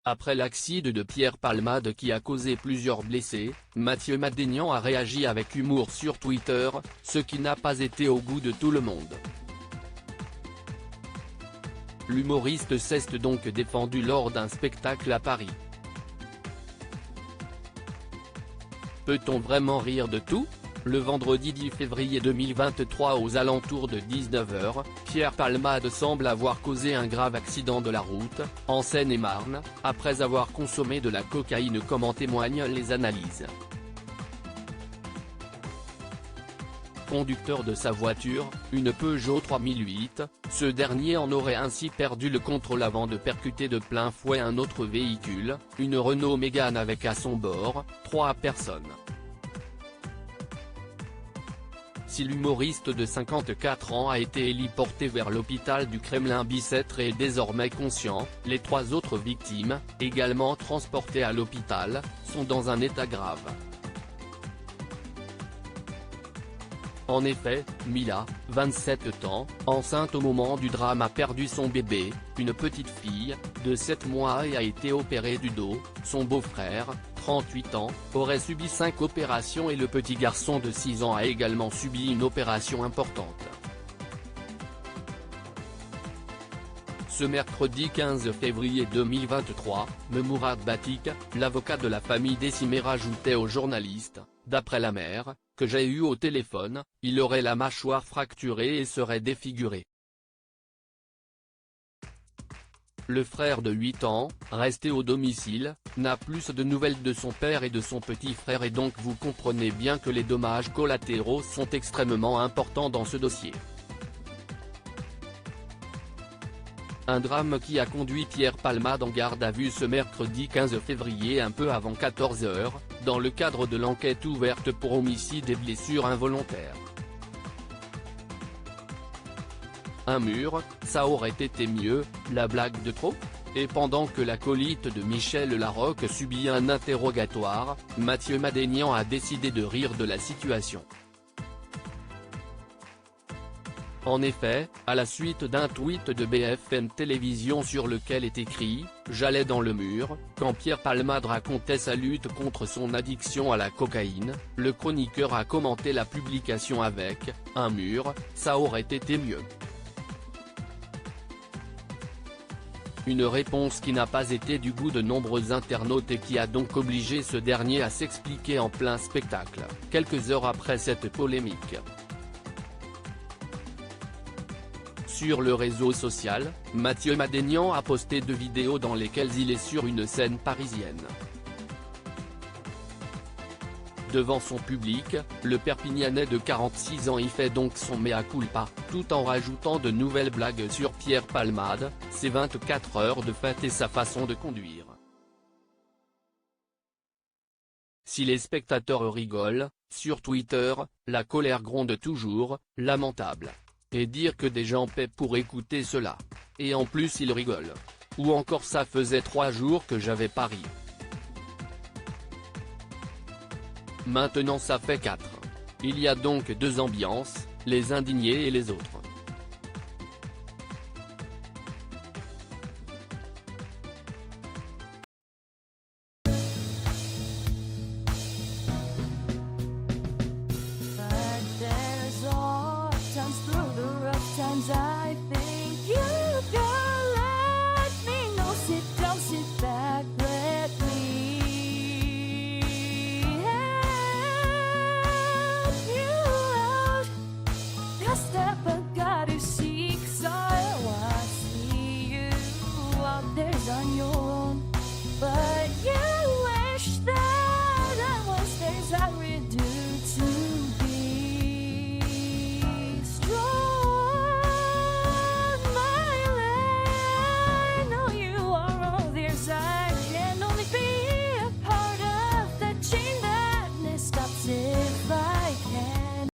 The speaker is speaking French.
Après l'accident de Pierre Palmade qui a causé plusieurs blessés, Mathieu Madénian a réagi avec humour sur Twitter, ce qui n'a pas été au goût de tout le monde. L'humoriste s'est donc défendu lors d'un spectacle à Paris. Peut-on vraiment rire de tout ? Le vendredi 10 février 2023 aux alentours de 19h, Pierre Palmade semble avoir causé un grave accident de la route, en Seine-et-Marne, après avoir consommé de la cocaïne comme en témoignent les analyses. Conducteur de sa voiture, une Peugeot 3008, ce dernier en aurait ainsi perdu le contrôle avant de percuter de plein fouet un autre véhicule, une Renault Mégane avec à son bord, 3 personnes. Si l'humoriste de 54 ans a été héliporté vers l'hôpital du Kremlin-Bicêtre et est désormais conscient, les 3 autres victimes, également transportées à l'hôpital, sont dans un état grave. En effet, Mila, 27 ans, enceinte au moment du drame a perdu son bébé, une petite fille, de 7 mois et a été opérée du dos, son beau-frère, 38 ans, aurait subi 5 opérations et le petit garçon de 6 ans a également subi une opération importante. Ce mercredi 15 février 2023, Mourad Batik, l'avocat de la famille décimée rajoutait au journaliste, d'après la mère, que j'ai eu au téléphone, il aurait la mâchoire fracturée et serait défiguré. Le frère de 8 ans, resté au domicile, n'a plus de nouvelles de son père et de son petit frère et donc vous comprenez bien que les dommages collatéraux sont extrêmement importants dans ce dossier. Un drame qui a conduit Pierre Palmade en garde à vue ce mercredi 15 février un peu avant 14h, dans le cadre de l'enquête ouverte pour homicide et blessures involontaires. Un mur, ça aurait été mieux, la blague de trop ? Et pendant que l'acolyte de Michel Larocque subit un interrogatoire, Mathieu Madénian a décidé de rire de la situation. En effet, à la suite d'un tweet de BFM Télévision sur lequel est écrit « J'allais dans le mur », quand Pierre Palmade racontait sa lutte contre son addiction à la cocaïne, le chroniqueur a commenté la publication avec « Un mur, ça aurait été mieux ». Une réponse qui n'a pas été du goût de nombreux internautes et qui a donc obligé ce dernier à s'expliquer en plein spectacle, quelques heures après cette polémique. Sur le réseau social, Mathieu Madénian a posté 2 vidéos dans lesquelles il est sur une scène parisienne. Devant son public, le Perpignanais de 46 ans y fait donc son mea culpa, tout en rajoutant de nouvelles blagues sur Pierre Palmade, ses 24 heures de fête et sa façon de conduire. Si les spectateurs rigolent, sur Twitter, la colère gronde toujours, lamentable. Et dire que des gens paient pour écouter cela. Et en plus ils rigolent. Ou encore ça faisait 3 jours que j'avais pas ri. Maintenant ça fait 4. Il y a donc 2 ambiances, les indignés et les autres.